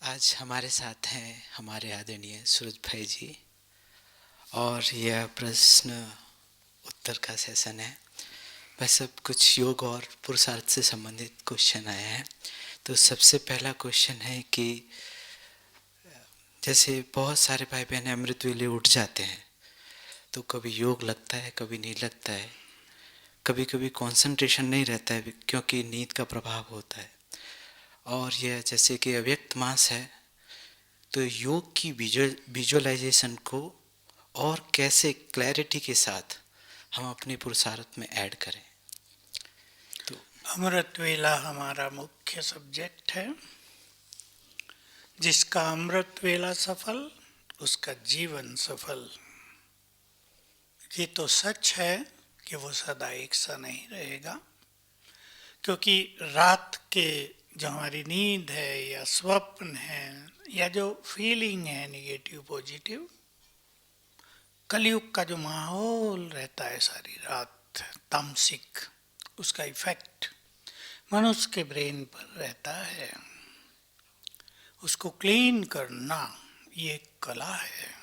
आज हमारे साथ हैं हमारे आदरणीय सूरज भाई जी और यह प्रश्न उत्तर का सेशन है। वैसे कुछ योग और पुरुषार्थ से संबंधित क्वेश्चन आए हैं। तो सबसे पहला क्वेश्चन है कि जैसे बहुत सारे भाई बहन अमृत वेले उठ जाते हैं तो कभी योग लगता है, कभी नहीं लगता है, कभी कभी कंसंट्रेशन नहीं रहता है क्योंकि नींद का प्रभाव होता है। और यह जैसे कि अव्यक्त मास है, तो योग की विजुअलाइजेशन को और कैसे क्लैरिटी के साथ हम अपने पुरुषार्थ में ऐड करें। तो अमृत वेला हमारा मुख्य सब्जेक्ट है। जिसका अमृत वेला सफल, उसका जीवन सफल। ये तो सच है कि वो सदा एक सा नहीं रहेगा, क्योंकि रात के जो हमारी नींद है या स्वप्न है या जो फीलिंग है नेगेटिव पॉजिटिव, कलयुग का जो माहौल रहता है सारी रात तामसिक, उसका इफेक्ट मनुष्य के ब्रेन पर रहता है। उसको क्लीन करना ये एक कला है।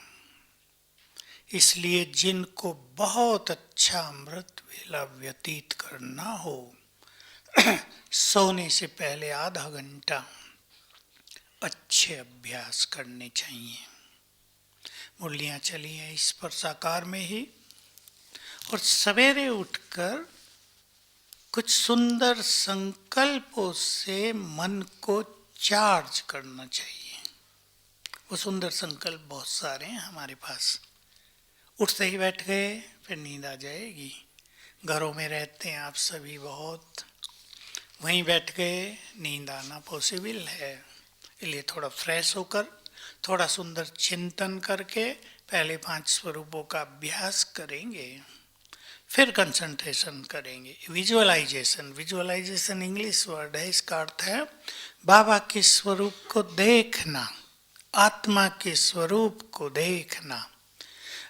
इसलिए जिनको बहुत अच्छा अमृत वेला व्यतीत करना हो, सोने से पहले आधा घंटा अच्छे अभ्यास करने चाहिए। मुरलियाँ चली हैं इस पर साकार में ही। और सवेरे उठकर कुछ सुंदर संकल्पों से मन को चार्ज करना चाहिए। वो सुंदर संकल्प बहुत सारे हैं हमारे पास। उठते ही बैठ गए, फिर नींद आ जाएगी। घरों में रहते हैं आप सभी, बहुत वहीं बैठ गए, नींद आना पॉसिबल है। इसलिए थोड़ा फ्रेश होकर, थोड़ा सुंदर चिंतन करके पहले 5 स्वरूपों का अभ्यास करेंगे, फिर कंसंट्रेशन करेंगे। विजुअलाइजेशन इंग्लिश वर्ड है। इसका अर्थ है बाबा के स्वरूप को देखना, आत्मा के स्वरूप को देखना,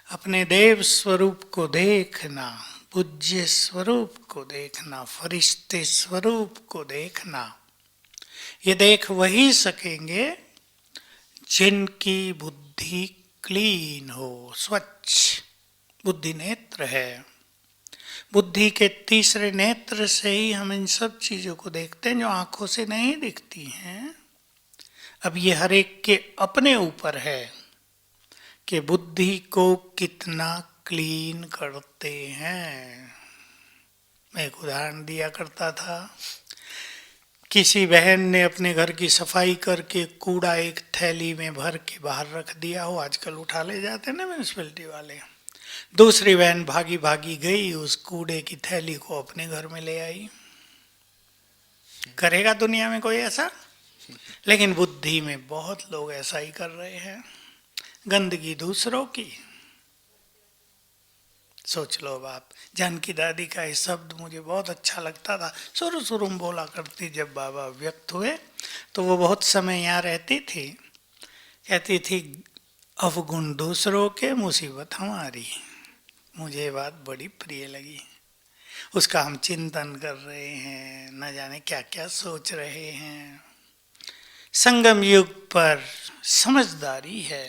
अपने देव स्वरूप को देखना, पूज्य स्वरूप को देखना, फरिश्ते स्वरूप को देखना। ये देख वही सकेंगे जिनकी बुद्धि क्लीन हो, स्वच्छ बुद्धि नेत्र है। बुद्धि के तीसरे नेत्र से ही हम इन सब चीजों को देखते हैं जो आंखों से नहीं दिखती हैं। अब ये हर एक के अपने ऊपर है कि बुद्धि को कितना क्लीन करते हैं। मैं एक उदाहरण दिया करता था। किसी बहन ने अपने घर की सफाई करके कूड़ा एक थैली में भर के बाहर रख दिया हो, आजकल उठा ले जाते हैं ना म्यूनिसिपैलिटी वाले। दूसरी बहन भागी भागी गई, उस कूड़े की थैली को अपने घर में ले आई। करेगा दुनिया में कोई ऐसा? लेकिन बुद्धि में बहुत लोग ऐसा ही कर रहे हैं। गंदगी दूसरों की। सोच लो बाप। जानकी दादी का ये शब्द मुझे बहुत अच्छा लगता था। शुरू शुरू में बोला करती, जब बाबा व्यक्त हुए तो वो बहुत समय यहाँ रहती थी। कहती थी, अवगुण दूसरों के, मुसीबत हमारी। मुझे ये बात बड़ी प्रिय लगी। उसका हम चिंतन कर रहे हैं, न जाने क्या क्या सोच रहे हैं। संगम युग पर समझदारी है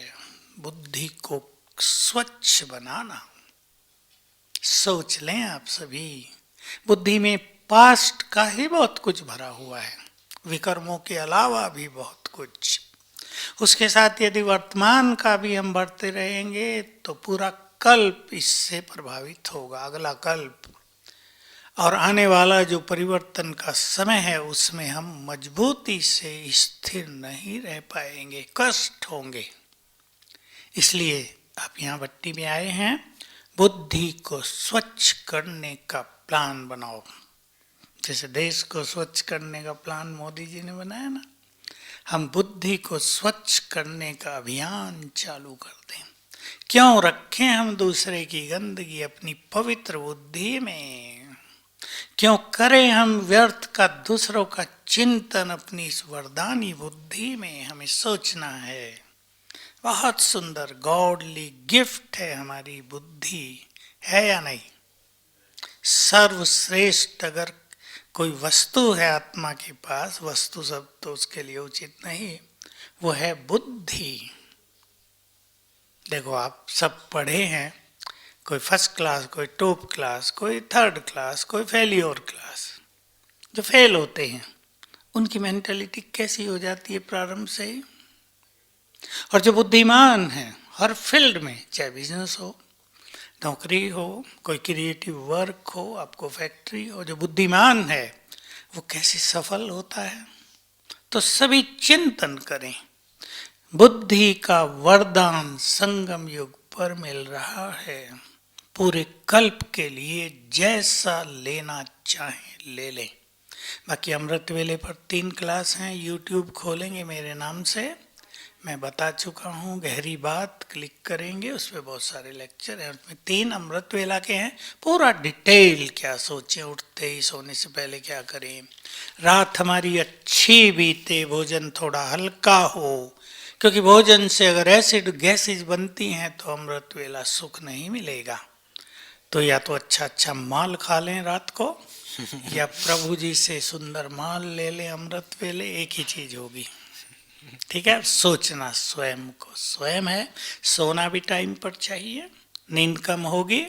बुद्धि को स्वच्छ बनाना। सोच लें आप सभी, बुद्धि में पास्ट का ही बहुत कुछ भरा हुआ है, विकर्मों के अलावा भी बहुत कुछ। उसके साथ यदि वर्तमान का भी हम बढ़ते रहेंगे तो पूरा कल्प इससे प्रभावित होगा, अगला कल्प। और आने वाला जो परिवर्तन का समय है उसमें हम मजबूती से स्थिर नहीं रह पाएंगे, कष्ट होंगे। इसलिए आप यहाँ भट्टी में आए हैं, बुद्धि को स्वच्छ करने का प्लान बनाओ। जैसे देश को स्वच्छ करने का प्लान मोदी जी ने बनाया ना, हम बुद्धि को स्वच्छ करने का अभियान चालू कर दें। क्यों रखें हम दूसरे की गंदगी अपनी पवित्र बुद्धि में? क्यों करें हम व्यर्थ का दूसरों का चिंतन अपनी इस वरदानी बुद्धि में? हमें सोचना है। बहुत सुंदर गॉडली गिफ्ट है हमारी बुद्धि, है या नहीं? सर्वश्रेष्ठ अगर कोई वस्तु है आत्मा के पास, वस्तु सब तो उसके लिए उचित नहीं, वो है बुद्धि। देखो आप सब पढ़े हैं, कोई फर्स्ट क्लास, कोई टॉप क्लास, कोई थर्ड क्लास, कोई फेलियर क्लास। जो फेल होते हैं उनकी मेंटालिटी कैसी हो जाती है प्रारंभ से ही। और जो बुद्धिमान है हर फील्ड में, चाहे बिजनेस हो, नौकरी हो, कोई क्रिएटिव वर्क हो, आपको फैक्ट्री हो, जो बुद्धिमान है वो कैसे सफल होता है। तो सभी चिंतन करें, बुद्धि का वरदान संगम युग पर मिल रहा है। पूरे कल्प के लिए जैसा लेना चाहे ले लें। बाकी अमृत वेले पर 3 क्लास हैं, यूट्यूब खोलेंगे मेरे नाम से, मैं बता चुका हूँ। गहरी बात क्लिक करेंगे, उस पर बहुत सारे लेक्चर हैं, उसमें 3 अमृत वेला के हैं। पूरा डिटेल क्या सोचें, उठते ही सोने से पहले क्या करें, रात हमारी अच्छी बीते, भोजन थोड़ा हल्का हो, क्योंकि भोजन से अगर एसिड गैसेज बनती हैं तो अमृत वेला सुख नहीं मिलेगा। तो या तो अच्छा अच्छा माल खा लें रात को, या प्रभु जी से सुंदर माल ले लें अमृत वेले, एक ही चीज होगी। ठीक है, सोचना स्वयं को स्वयं है। सोना भी टाइम पर चाहिए, नींद कम होगी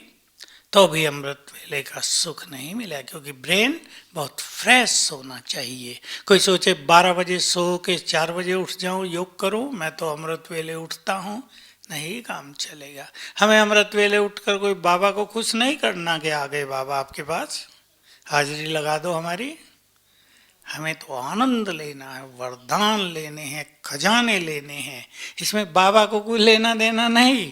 तो भी अमृत वेले का सुख नहीं मिला, क्योंकि ब्रेन बहुत फ्रेश होना चाहिए। कोई सोचे 12 बजे सो के 4 बजे उठ जाऊं, योग करूं, मैं तो अमृत वेले उठता हूं, नहीं काम चलेगा। हमें अमृत वेले उठकर कोई बाबा को खुश नहीं करना कि आ गए बाबा आपके पास, हाजिरी लगा दो हमारी। हमें तो आनंद लेना है, वरदान लेने हैं, खजाने लेने हैं। इसमें बाबा को कोई लेना देना नहीं,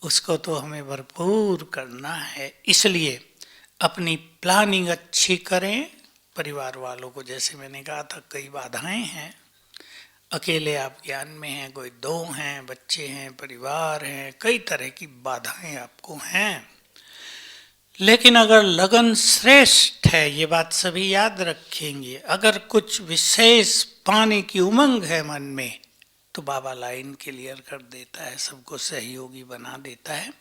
उसको तो हमें भरपूर करना है। इसलिए अपनी प्लानिंग अच्छी करें। परिवार वालों को, जैसे मैंने कहा था, कई बाधाएं हैं। अकेले आप ज्ञान में हैं, कोई 2 हैं, बच्चे हैं, परिवार हैं, कई तरह की बाधाएं आपको हैं। लेकिन अगर लगन श्रेष्ठ है, ये बात सभी याद रखेंगे, अगर कुछ विशेष पाने की उमंग है मन में, तो बाबा लाइन क्लियर कर देता है, सबको सहयोगी बना देता है।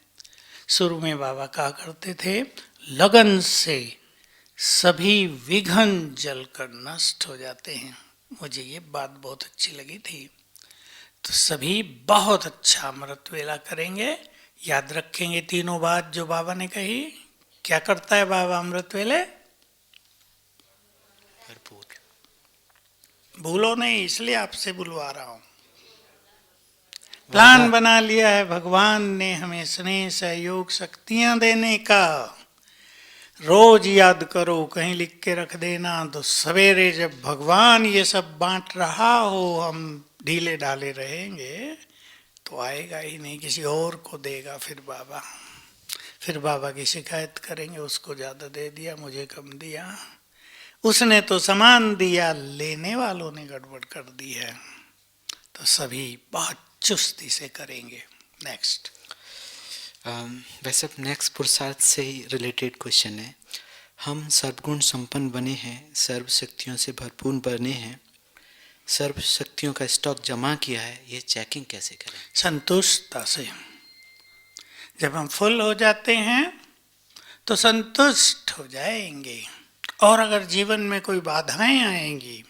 शुरू में बाबा कहा करते थे, लगन से सभी विघ्न जलकर नष्ट हो जाते हैं। मुझे ये बात बहुत अच्छी लगी थी। तो सभी बहुत अच्छा अमृत वेला करेंगे, याद रखेंगे तीनों बात जो बाबा ने कही। क्या करता है बाबा अमृत वेले? भरपूर। भूलो नहीं, इसलिए आपसे बुलवा रहा हूं। प्लान बना लिया है भगवान ने हमें स्नेह सहयोग शक्तियां देने का। रोज याद करो, कहीं लिख के रख देना, तो सवेरे जब भगवान ये सब बांट रहा हो, हम ढीले ढाले रहेंगे तो आएगा ही नहीं, किसी और को देगा फिर बाबा की शिकायत करेंगे, उसको ज्यादा दे दिया, मुझे कम दिया। उसने तो सामान दिया, लेने वालों ने गड़बड़ कर दी है। तो सभी बहुत चुस्ती से करेंगे। नेक्स्ट। वैसे नेक्स्ट पुरुषार्थ से ही रिलेटेड क्वेश्चन है। हम सर्वगुण संपन्न बने हैं, सर्व शक्तियों से भरपूर बने हैं, सर्व शक्तियों का स्टॉक जमा किया है, ये चेकिंग कैसे करें? संतुष्टता से। जब हम फुल हो जाते हैं तो संतुष्ट हो जाएंगे। और अगर जीवन में कोई बाधाएं आएंगी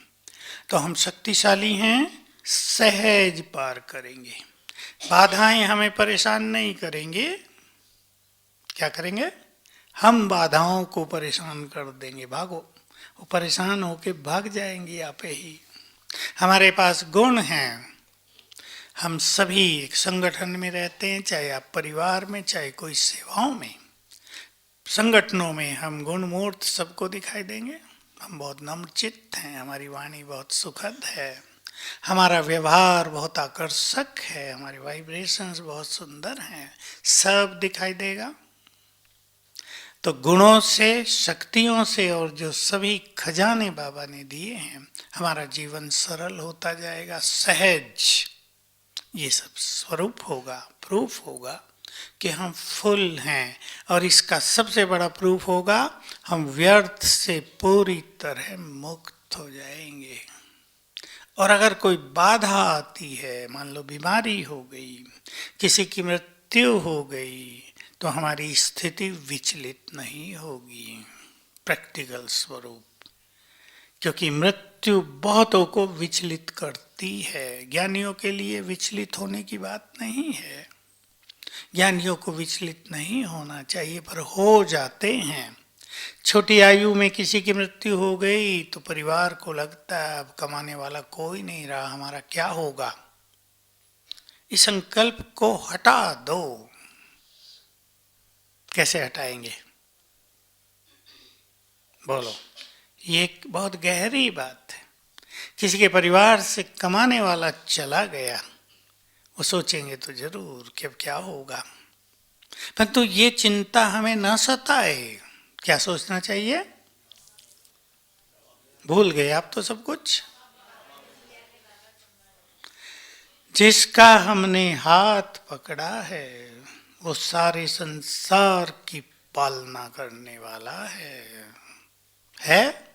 तो हम शक्तिशाली हैं, सहज पार करेंगे। बाधाएं हमें परेशान नहीं करेंगे। क्या करेंगे? हम बाधाओं को परेशान कर देंगे, भागो। वो परेशान होके भाग जाएंगी आपे ही। हमारे पास गुण हैं। हम सभी एक संगठन में रहते हैं, चाहे आप परिवार में, चाहे कोई सेवाओं में, संगठनों में हम गुण मूर्त सबको दिखाई देंगे। हम बहुत नम्रचित्त हैं, हमारी वाणी बहुत सुखद है, हमारा व्यवहार बहुत आकर्षक है, हमारे वाइब्रेशंस बहुत सुंदर हैं, सब दिखाई देगा। तो गुणों से, शक्तियों से, और जो सभी खजाने बाबा ने दिए हैं, हमारा जीवन सरल होता जाएगा, सहज। ये सब स्वरूप होगा, प्रूफ होगा कि हम फुल हैं। और इसका सबसे बड़ा प्रूफ होगा, हम व्यर्थ से पूरी तरह मुक्त हो जाएंगे। और अगर कोई बाधा आती है, मान लो बीमारी हो गई, किसी की मृत्यु हो गई, तो हमारी स्थिति विचलित नहीं होगी। प्रैक्टिकल स्वरूप क्योंकि मृत्यु बहुतों को विचलित करती है। ज्ञानियों के लिए विचलित होने की बात नहीं है, ज्ञानियों को विचलित नहीं होना चाहिए, पर हो जाते हैं। छोटी आयु में किसी की मृत्यु हो गई तो परिवार को लगता है अब कमाने वाला कोई नहीं रहा, हमारा क्या होगा। इस संकल्प को हटा दो। कैसे हटाएंगे बोलो? ये एक बहुत गहरी बात है। किसी के परिवार से कमाने वाला चला गया, वो सोचेंगे तो जरूर कि अब क्या होगा, परंतु ये चिंता हमें न सताए। क्या सोचना चाहिए? भूल गए आप तो सब कुछ। जिसका हमने हाथ पकड़ा है वो सारे संसार की पालना करने वाला है?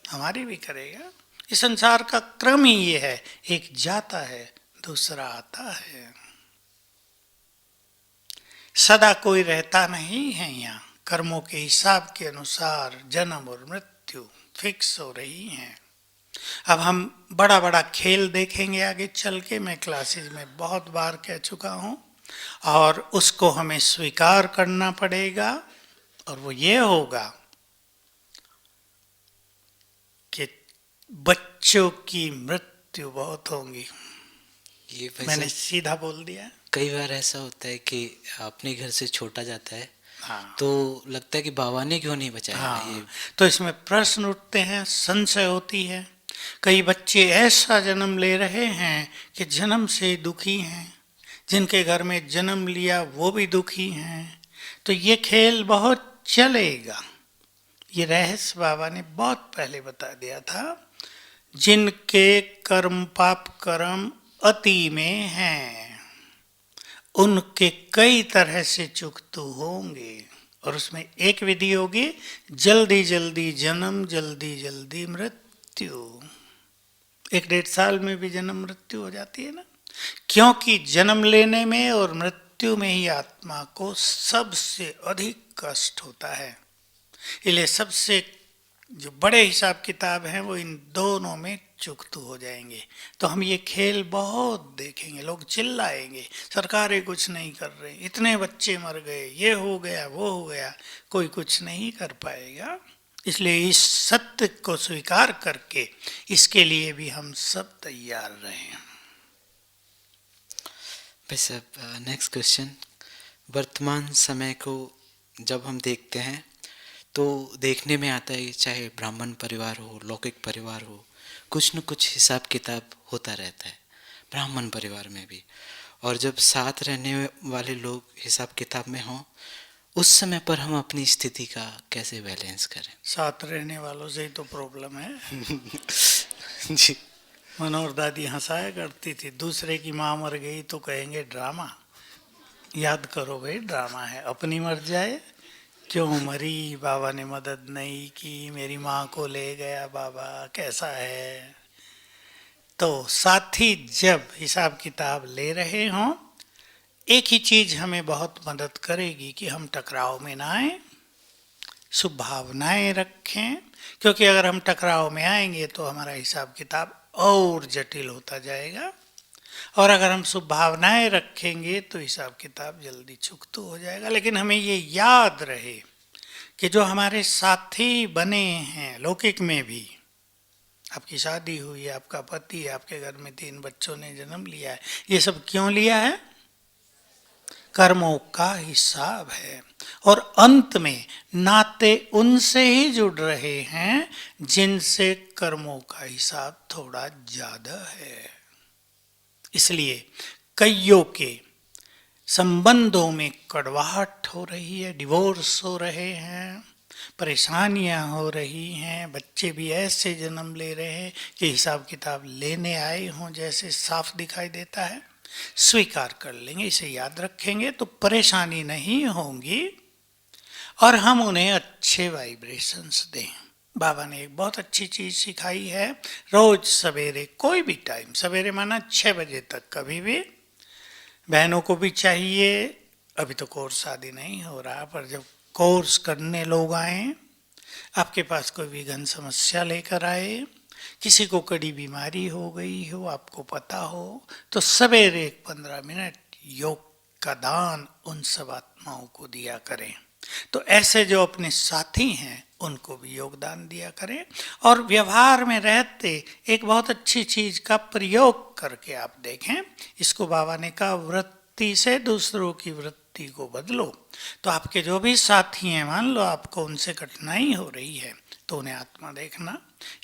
हमारी भी करेगा। इस संसार का क्रम ही ये है, एक जाता है दूसरा आता है। सदा कोई रहता नहीं है यहाँ। कर्मों के हिसाब के अनुसार जन्म और मृत्यु फिक्स हो रही हैं। अब हम बड़ा बड़ा खेल देखेंगे आगे चल के, मैं क्लासेस में बहुत बार कह चुका हूँ, और उसको हमें स्वीकार करना पड़ेगा। और वो ये होगा कि बच्चों की मृत्यु बहुत होंगी। ये मैंने सीधा बोल दिया। कई बार ऐसा होता है कि अपने घर से छोटा जाता है, हाँ, तो लगता है कि बाबा ने क्यों नहीं बचाया। हाँ, ये तो इसमें प्रश्न उठते हैं, संशय होती है। कई बच्चे ऐसा जन्म ले रहे हैं कि जन्म से दुखी हैं, जिनके घर में जन्म लिया वो भी दुखी हैं। तो ये खेल बहुत चलेगा। ये रहस्य बाबा ने बहुत पहले बता दिया था। जिनके कर्म पाप कर्म अति में हैं उनके कई तरह से चुकतू होंगे, और उसमें एक विधि होगी जल्दी जल्दी जन्म जल्दी जल्दी मृत्यु। 1-1.5 साल में भी जन्म मृत्यु हो जाती है ना, क्योंकि जन्म लेने में और मृत्यु में ही आत्मा को सबसे अधिक कष्ट होता है। इसलिए सबसे जो बड़े हिसाब किताब हैं वो इन दोनों में चुकतू हो जाएंगे। तो हम ये खेल बहुत देखेंगे, लोग चिल्लाएंगे सरकारें कुछ नहीं कर रही, इतने बच्चे मर गए, ये हो गया वो हो गया, कोई कुछ नहीं कर पाएगा। इसलिए इस सत्य को स्वीकार करके इसके लिए भी हम सब तैयार रहें। भाई साहब, नेक्स्ट क्वेश्चन। वर्तमान समय को जब हम देखते हैं तो देखने में आता है, चाहे ब्राह्मण परिवार हो, लौकिक परिवार हो, कुछ न कुछ हिसाब किताब होता रहता है, ब्राह्मण परिवार में भी। और जब साथ रहने वाले लोग हिसाब किताब में हों, उस समय पर हम अपनी स्थिति का कैसे बैलेंस करें? साथ रहने वालों से ही तो प्रॉब्लम है। जी। मनोहर दादी हंसाया करती थी, दूसरे की माँ मर गई तो कहेंगे ड्रामा। याद करो भाई, ड्रामा है। अपनी मर जाए, क्यों मरी, बाबा ने मदद नहीं की, मेरी माँ को ले गया बाबा, कैसा है। तो साथी जब हिसाब किताब ले रहे हों, एक ही चीज हमें बहुत मदद करेगी कि हम टकराव में ना आए, शुभ भावनाएं रखें। क्योंकि अगर हम टकराव में आएंगे तो हमारा हिसाब किताब और जटिल होता जाएगा, और अगर हम शुभ भावनाएं रखेंगे तो हिसाब किताब जल्दी चुकतू हो जाएगा। लेकिन हमें ये याद रहे कि जो हमारे साथी बने हैं लौकिक में भी, आपकी शादी हुई, आपका पति, आपके घर में 3 बच्चों ने जन्म लिया है, ये सब क्यों लिया है? कर्मों का हिसाब है। और अंत में नाते उनसे ही जुड़ रहे हैं जिनसे कर्मों का हिसाब थोड़ा ज्यादा है। इसलिए कईयों के संबंधों में कड़वाहट हो रही है, डिवोर्स हो रहे हैं, परेशानियां हो रही हैं, बच्चे भी ऐसे जन्म ले रहे हैं कि हिसाब किताब लेने आए हों, जैसे साफ दिखाई देता है। स्वीकार कर लेंगे, इसे याद रखेंगे तो परेशानी नहीं होंगी, और हम उन्हें अच्छे वाइब्रेशंस दें। बाबा ने एक बहुत अच्छी चीज सिखाई है, रोज सवेरे कोई भी टाइम, सवेरे माना 6 बजे तक, कभी भी, बहनों को भी चाहिए। अभी तो कोर्स शादी नहीं हो रहा, पर जब कोर्स करने लोग आए आपके पास कोई विघन समस्या लेकर आए, किसी को कड़ी बीमारी हो गई हो, आपको पता हो, तो सवेरे 15 मिनट योग का दान उन सब आत्माओं को दिया करें। तो ऐसे जो अपने साथी हैं उनको भी योगदान दिया करें। और व्यवहार में रहते एक बहुत अच्छी चीज का प्रयोग करके आप देखें। इसको बाबा ने कहा, वृत्ति से दूसरों की वृत्ति को बदलो। तो आपके जो भी साथी हैं, मान लो आपको उनसे कठिनाई हो रही है, तो उन्हें आत्मा देखना,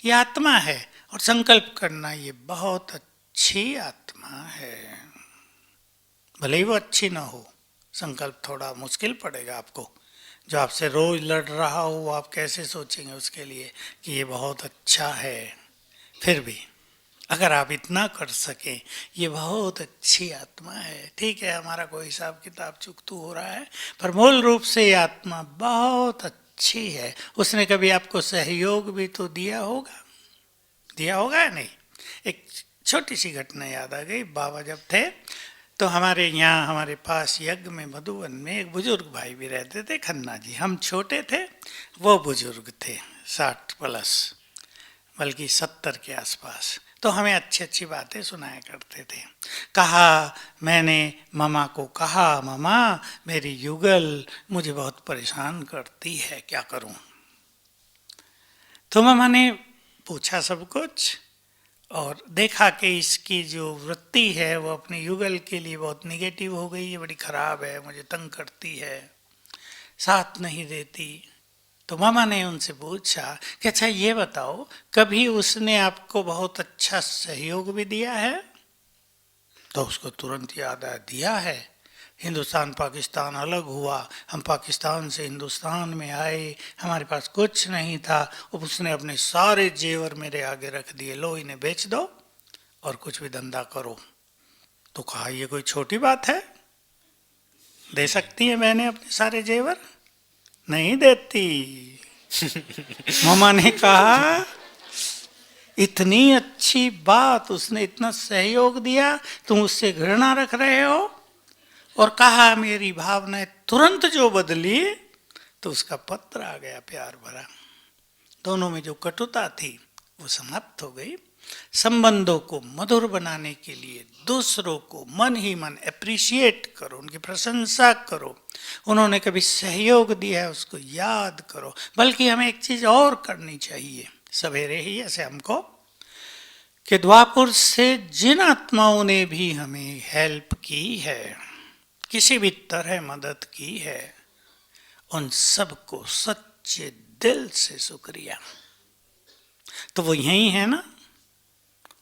ये आत्मा है, और संकल्प करना ये बहुत अच्छी आत्मा है। भले ही वो अच्छी ना हो, संकल्प थोड़ा मुश्किल पड़ेगा आपको। जो आपसे रोज लड़ रहा हो, आप कैसे सोचेंगे उसके लिए कि ये बहुत अच्छा है। फिर भी अगर आप इतना कर सकें, ये बहुत अच्छी आत्मा है, ठीक है हमारा कोई हिसाब किताब चुकतू हो रहा है, पर मूल रूप से ये आत्मा बहुत अच्छी है। उसने कभी आपको सहयोग भी तो दिया होगा या नहीं? एक छोटी सी घटना याद आ गई। बाबा जब थे तो हमारे यहाँ, हमारे पास यज्ञ में, मधुबन में एक बुजुर्ग भाई भी रहते थे, खन्ना जी। हम छोटे थे, वो बुजुर्ग थे 60 प्लस, बल्कि 70 के आसपास। तो हमें अच्छी अच्छी बातें सुनाया करते थे। कहा, मैंने मामा को कहा, मामा मेरी युगल मुझे बहुत परेशान करती है, क्या करूं? तो मामा ने पूछा सब कुछ और देखा कि इसकी जो वृत्ति है वो अपनी युगल के लिए बहुत निगेटिव हो गई है, बड़ी खराब है, मुझे तंग करती है, साथ नहीं देती। तो मामा ने उनसे पूछा कि अच्छा ये बताओ, कभी उसने आपको बहुत अच्छा सहयोग भी दिया है? तो उसको तुरंत याद आया, दिया है। हिंदुस्तान पाकिस्तान अलग हुआ, हम पाकिस्तान से हिंदुस्तान में आए, हमारे पास कुछ नहीं था, उसने अपने सारे जेवर मेरे आगे रख दिए, लो इन्हें बेच दो और कुछ भी धंधा करो। तो कहा, ये कोई छोटी बात है? दे सकती है मैंने अपने सारे जेवर? नहीं देती। मामा ने कहा, इतनी अच्छी बात, उसने इतना सहयोग दिया, तुम उससे घृणा रख रहे हो? और कहा, मेरी भावनाएं तुरंत जो बदली तो उसका पत्र आ गया प्यार भरा। दोनों में जो कटुता थी वो समाप्त हो गई। संबंधों को मधुर बनाने के लिए दूसरों को मन ही मन अप्रिशिएट करो, उनकी प्रशंसा करो। उन्होंने कभी सहयोग दिया है उसको याद करो। बल्कि हमें एक चीज और करनी चाहिए सवेरे ही, ऐसे हमको, कि द्वापुर से जिन आत्माओं ने भी हमें हेल्प की है, किसी भी तरह मदद की है, उन सबको सच्चे दिल से शुक्रिया। तो वो यही है ना,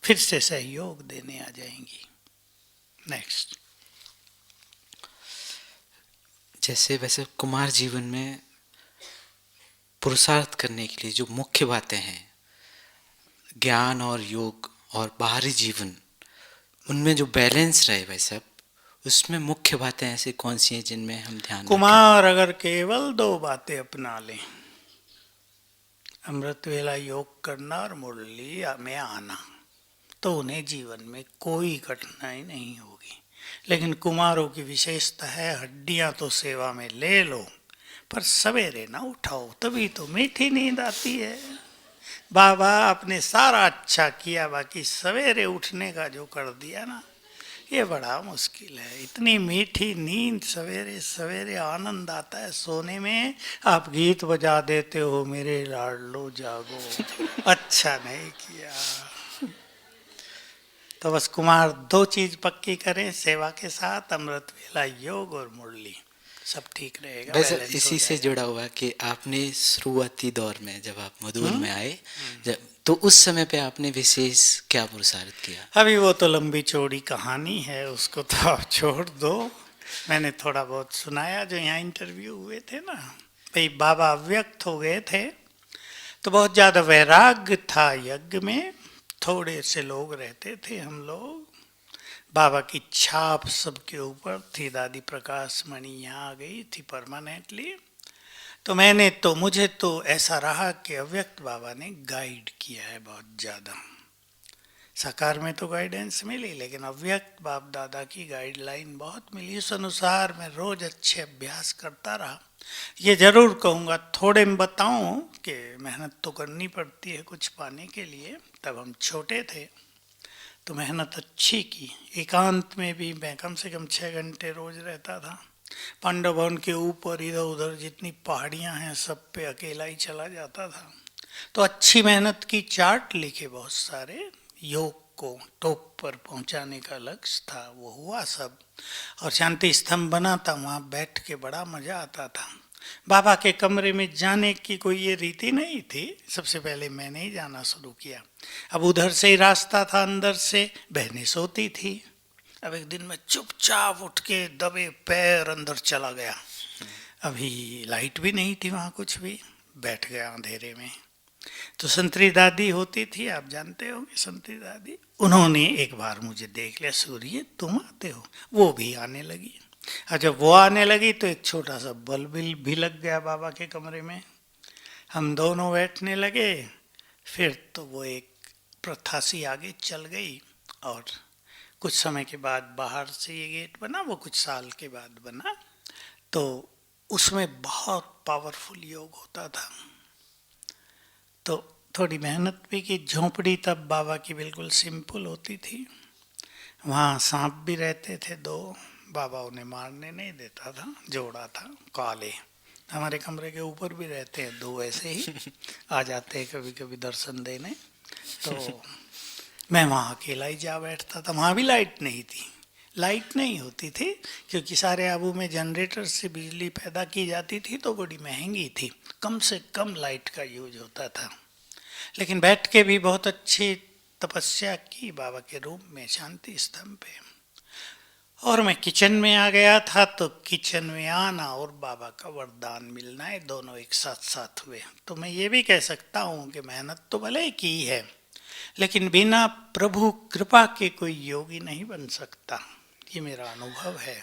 फिर से सहयोग देने आ जाएंगी। नेक्स्ट। जैसे वैसे कुमार जीवन में पुरुषार्थ करने के लिए जो मुख्य बातें हैं, ज्ञान और योग और बाहरी जीवन, उनमें जो बैलेंस रहे भाई साहब, उसमें मुख्य बातें ऐसी कौन सी हैं जिनमें हम ध्यान कुमार अगर केवल 2 बातें अपना लें, अमृत वेला योग करना और मुरली में आना, तो उन्हें जीवन में कोई कठिनाई नहीं होगी। लेकिन कुमारों की विशेषता है, हड्डियां तो सेवा में ले लो पर सवेरे ना उठाओ, तभी तो मीठी नींद आती है। बाबा आपने सारा अच्छा किया, बाकी सवेरे उठने का जो कर दिया ना, ये बड़ा मुश्किल है। इतनी मीठी नींद सवेरे सवेरे, आनंद आता है सोने में। आप गीत बजा देते हो, मेरे लाडलो जागो, अच्छा नहीं किया। तो बस कुमार 2 चीज पक्की करें सेवा के साथ, अमृत वेला योग और मुरली, सब ठीक रहेगा। वैसे इसी से जुड़ा हुआ कि आपने शुरुआती दौर में जब आप मधुबन में आए, तो उस समय पे आपने विशेष क्या पुरुषार्थ किया? अभी वो तो लंबी चौड़ी कहानी है, उसको तो आप छोड़ दो। मैंने थोड़ा बहुत सुनाया जो यहाँ इंटरव्यू हुए थे ना। भाई बाबा अव्यक्त हो गए थे, तो बहुत ज़्यादा वैराग्य था यज्ञ में, थोड़े से लोग रहते थे हम लोग। बाबा की छाप सबके ऊपर थी, दादी प्रकाश मणि यहाँ आ गई थी परमानेंटली। तो मुझे तो ऐसा रहा कि अव्यक्त बाबा ने गाइड किया है बहुत ज़्यादा। साकार में तो गाइडेंस मिली, लेकिन अव्यक्त बाप दादा की गाइडलाइन बहुत मिली। उस अनुसार मैं रोज अच्छे अभ्यास करता रहा। ये जरूर कहूँगा, थोड़े में बताऊँ कि मेहनत तो करनी पड़ती है कुछ पाने के लिए। तब हम छोटे थे तो मेहनत अच्छी की, एकांत में भी मैं कम से कम 6 घंटे रोज रहता था। पांडव भवन के ऊपर इधर उधर जितनी पहाड़ियाँ हैं सब पे अकेला ही चला जाता था। तो अच्छी मेहनत की, चार्ट लिखे बहुत सारे, योग को टॉप पर पहुंचाने का लक्ष्य था, वो हुआ सब। और शांति स्तंभ बना था, वहाँ बैठ के बड़ा मजा आता था। बाबा के कमरे में जाने की कोई ये रीति नहीं थी, सबसे पहले मैंने ही जाना शुरू किया। अब उधर से ही रास्ता था, अंदर से बहनें सोती थी। अब एक दिन मैं चुपचाप उठ के दबे पैर अंदर चला गया। अभी लाइट भी नहीं थी वहाँ कुछ भी, बैठ गया अंधेरे में। तो संतरी दादी होती थी, आप जानते होंगे संतरी दादी, उन्होंने एक बार मुझे देख लिया, सूर्य तुम आते हो, वो भी आने लगी। और जब वो आने लगी तो एक छोटा सा बल्ब भी लग गया बाबा के कमरे में। हम दोनों बैठने लगे। फिर तो वो एक प्रथा सी आगे चल गई। और कुछ समय के बाद बाहर से ये गेट बना, वो कुछ साल के बाद बना, तो उसमें बहुत पावरफुल योग होता था। तो थोड़ी मेहनत भी की। झोंपड़ी तब बाबा की बिल्कुल सिंपल होती थी। वहाँ सांप भी रहते थे 2, बाबा उन्हें मारने नहीं देता था, जोड़ा था काले। हमारे कमरे के ऊपर भी रहते हैं 2 ऐसे ही, आ जाते हैं कभी कभी दर्शन देने। तो मैं वहाँ अकेला ही जा बैठता था। वहाँ भी लाइट नहीं थी, लाइट नहीं होती थी क्योंकि सारे आबू में जनरेटर से बिजली पैदा की जाती थी, तो बड़ी महंगी थी, कम से कम लाइट का यूज होता था। लेकिन बैठ के भी बहुत अच्छी तपस्या की बाबा के रूम में, शांति स्तंभ पे। और मैं किचन में आ गया था, तो किचन में आना और बाबा का वरदान मिलना है, दोनों एक साथ साथ हुए। तो मैं ये भी कह सकता हूँ कि मेहनत तो भले की है, लेकिन बिना प्रभु कृपा के कोई योगी नहीं बन सकता, ये मेरा अनुभव है।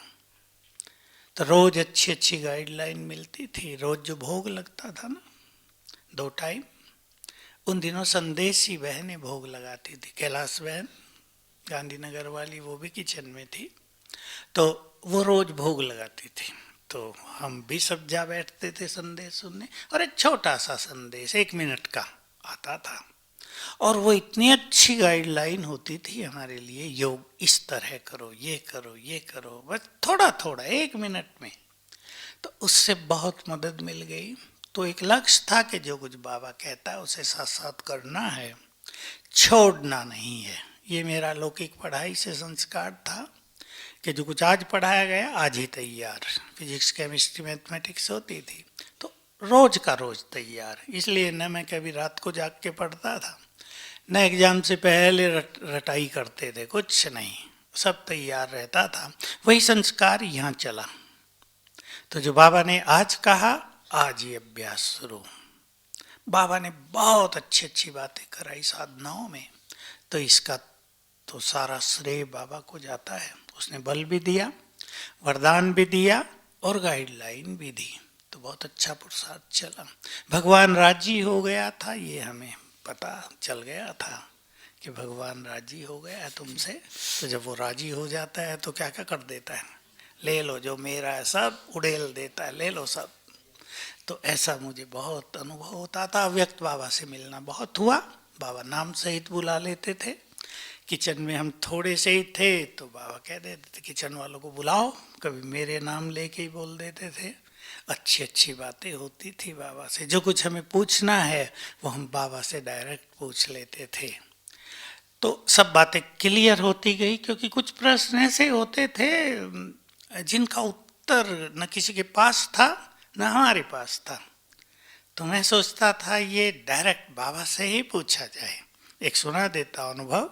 तो रोज अच्छी अच्छी गाइडलाइन मिलती थी। रोज जो भोग लगता था ना, 2 टाइम, उन दिनों संदेशी बहनें भोग लगाती थी। कैलाश बहन गांधीनगर वाली, वो भी किचन में थी, तो वो रोज भोग लगाती थी। तो हम भी सब जा बैठते थे संदेश सुनने, और एक छोटा सा संदेश 1 मिनट का आता था। और वो इतनी अच्छी गाइडलाइन होती थी हमारे लिए, योग इस तरह करो, ये करो, ये करो, बस थोड़ा थोड़ा 1 मिनट में। तो उससे बहुत मदद मिल गई। तो एक लक्ष्य था कि जो कुछ बाबा कहता है उसे साथ साथ करना है, छोड़ना नहीं है। ये मेरा लौकिक पढ़ाई से संस्कार था कि जो कुछ आज पढ़ाया गया आज ही तैयार। फिजिक्स, केमिस्ट्री, मैथमेटिक्स होती थी तो रोज का रोज तैयार। इसलिए न मैं कभी रात को जाग के पढ़ता था, न एग्जाम से पहले रटाई करते थे, कुछ नहीं, सब तैयार रहता था। वही संस्कार यहाँ चला। तो जो बाबा ने आज कहा, आज ही अभ्यास शुरू। बाबा ने बहुत अच्छी अच्छी बातें कराई साधनाओं में, तो इसका तो सारा श्रेय बाबा को जाता है। उसने बल भी दिया, वरदान भी दिया और गाइडलाइन भी दी, तो बहुत अच्छा पुरुषार्थ चला। भगवान राजी हो गया था, ये हमें पता चल गया था कि भगवान राजी हो गया है तुमसे। तो जब वो राजी हो जाता है तो क्या क्या कर देता है, ले लो जो मेरा है सब उड़ेल देता है, ले लो सब। तो ऐसा मुझे बहुत अनुभव होता था। व्यक्त बाबा से मिलना बहुत हुआ, बाबा नाम सहित बुला लेते थे। किचन में हम थोड़े से ही थे तो बाबा कह देते थे किचन वालों को बुलाओ, कभी मेरे नाम लेके ही बोल देते थे। अच्छी अच्छी बातें होती थी बाबा से, जो कुछ हमें पूछना है वो हम बाबा से डायरेक्ट पूछ लेते थे। तो सब बातें क्लियर होती गई, क्योंकि कुछ प्रश्न ऐसे होते थे जिनका उत्तर न किसी के पास था न हमारे पास था। तो मैं सोचता था ये डायरेक्ट बाबा से ही पूछा जाए। एक सुना देता अनुभव।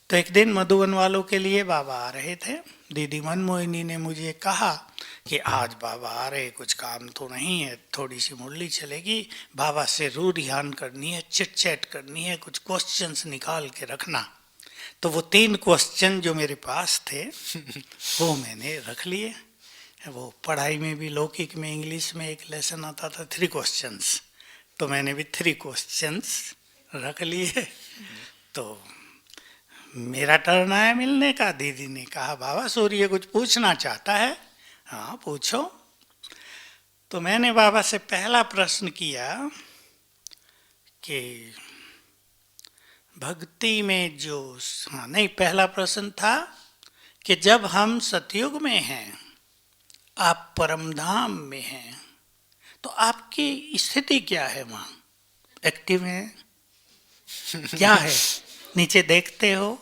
तो एक दिन मधुबन वालों के लिए बाबा आ रहे थे। दीदी मनमोहिनी ने मुझे कहा कि आज बाबा आ रहे, कुछ काम तो नहीं है, थोड़ी सी मुरली चलेगी, बाबा से रू ध्यान करनी है, चिट चैट करनी है, कुछ क्वेश्चंस निकाल के रखना। तो वो 3 क्वेश्चन जो मेरे पास थे वो मैंने रख लिए। वो पढ़ाई में भी, लौकिक में, इंग्लिश में एक लेसन आता था 3 क्वेश्चंस, तो मैंने भी 3 क्वेश्चंस रख लिए। तो मेरा टर्न आया मिलने का। दीदी ने कहा बाबा सूर्य कुछ पूछना चाहता है। हाँ पूछो। तो मैंने बाबा से पहला प्रश्न किया कि भक्ति में जो, हाँ नहीं, पहला प्रश्न था कि जब हम सतयुग में हैं, आप परमधाम में हैं, तो आपकी स्थिति क्या है वहाँ? एक्टिव है? क्या है? नीचे देखते हो?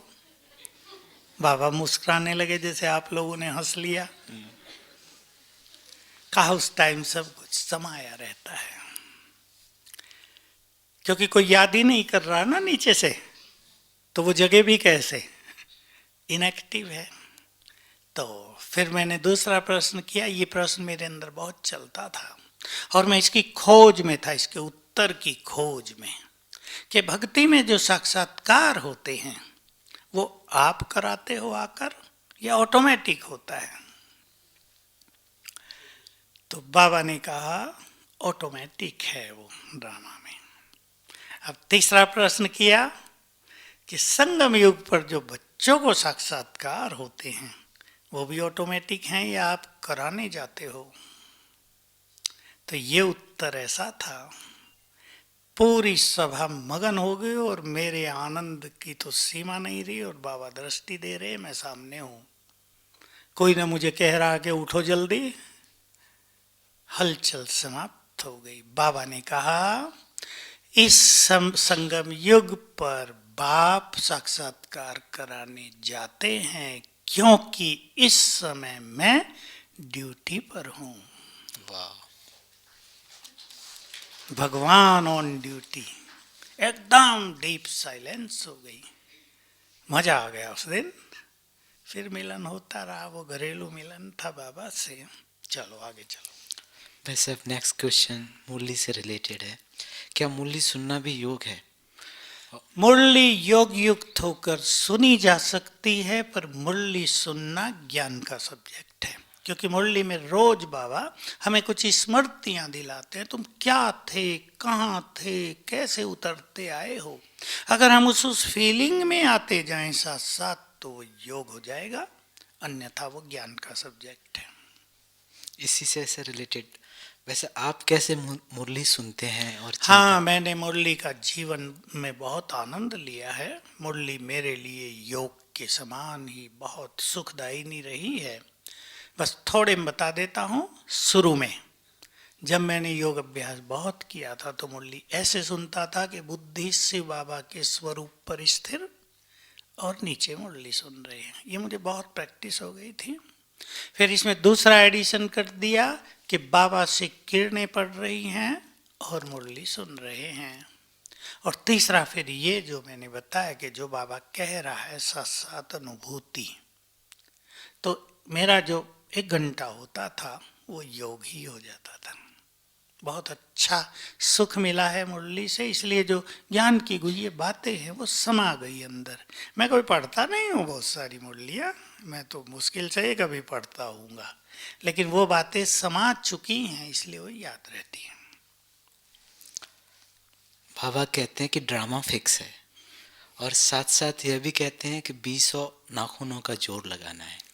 बाबा मुस्कुराने लगे जैसे आप लोगों ने हंस लिया। कहा उस टाइम सब कुछ समाया रहता है, क्योंकि कोई याद ही नहीं कर रहा ना नीचे से, तो वो जगह भी कैसे, इनएक्टिव है। तो फिर मैंने दूसरा प्रश्न किया। ये प्रश्न मेरे अंदर बहुत चलता था और मैं इसकी खोज में था, इसके उत्तर की खोज में, कि भक्ति में जो साक्षात्कार होते हैं वो आप कराते हो आकर या ऑटोमेटिक होता है? तो बाबा ने कहा ऑटोमेटिक है वो ड्रामा में। अब तीसरा प्रश्न किया कि संगम युग पर जो बच्चों को साक्षात्कार होते हैं वो भी ऑटोमेटिक हैं या आप कराने जाते हो? तो ये उत्तर ऐसा था, पूरी सभा मगन हो गई और मेरे आनंद की तो सीमा नहीं रही, और बाबा दृष्टि दे रहे, मैं सामने हूँ। कोई ना मुझे कह रहा कि उठो जल्दी, हलचल समाप्त हो गई। बाबा ने कहा इस संगम युग पर बाप साक्षात्कार कराने जाते हैं क्योंकि इस समय मैं ड्यूटी पर हूँ। वाह, भगवान ऑन ड्यूटी। एकदम डीप साइलेंस हो गई। मजा आ गया उस दिन। फिर मिलन होता रहा, वो घरेलू मिलन था बाबा से। चलो आगे चलो। वैसे अब नेक्स्ट क्वेश्चन मुरली से रिलेटेड है। क्या मुरली सुनना भी योग है? मुरली योग युक्त होकर सुनी जा सकती है, पर मुरली सुनना ज्ञान का सब्जेक्ट है, क्योंकि मुरली में रोज बाबा हमें कुछ स्मृतियां दिलाते हैं। तुम क्या थे, कहाँ थे, कैसे उतरते आए हो। अगर हम उस फीलिंग में आते जाएं साथ साथ तो वो योग हो जाएगा, अन्यथा वो ज्ञान का सब्जेक्ट है। इसी से ऐसे रिलेटेड, वैसे आप कैसे मुरली सुनते हैं? और हाँ, मैंने मुरली का जीवन में बहुत आनंद लिया है। मुरली मेरे लिए योग के समान ही बहुत सुखदायिनी रही है। बस थोड़े में बता देता हूँ। शुरू में जब मैंने योग अभ्यास बहुत किया था तो मुरली ऐसे सुनता था कि बुद्धि शिव बाबा के स्वरूप पर स्थिर और नीचे मुरली सुन रहे हैं। ये मुझे बहुत प्रैक्टिस हो गई थी। फिर इसमें दूसरा एडिशन कर दिया कि बाबा से किरणें पड़ रही हैं और मुरली सुन रहे हैं। और तीसरा फिर ये जो मैंने बताया कि जो बाबा कह रहा है साथ साथ अनुभूति। तो मेरा जो 1 घंटा होता था वो योग ही हो जाता था। बहुत अच्छा सुख मिला है मुरली से, इसलिए जो ज्ञान की ये बातें हैं वो समा गई अंदर। मैं कोई पढ़ता नहीं हूँ बहुत सारी मुरलियाँ, मैं तो मुश्किल से ही कभी पढ़ता हूँगा, लेकिन वो बातें समा चुकी हैं इसलिए वो याद रहती हैं। बाबा कहते हैं कि ड्रामा फिक्स है, और साथ साथ यह भी कहते हैं कि 20 नाखूनों का जोड़ लगाना है।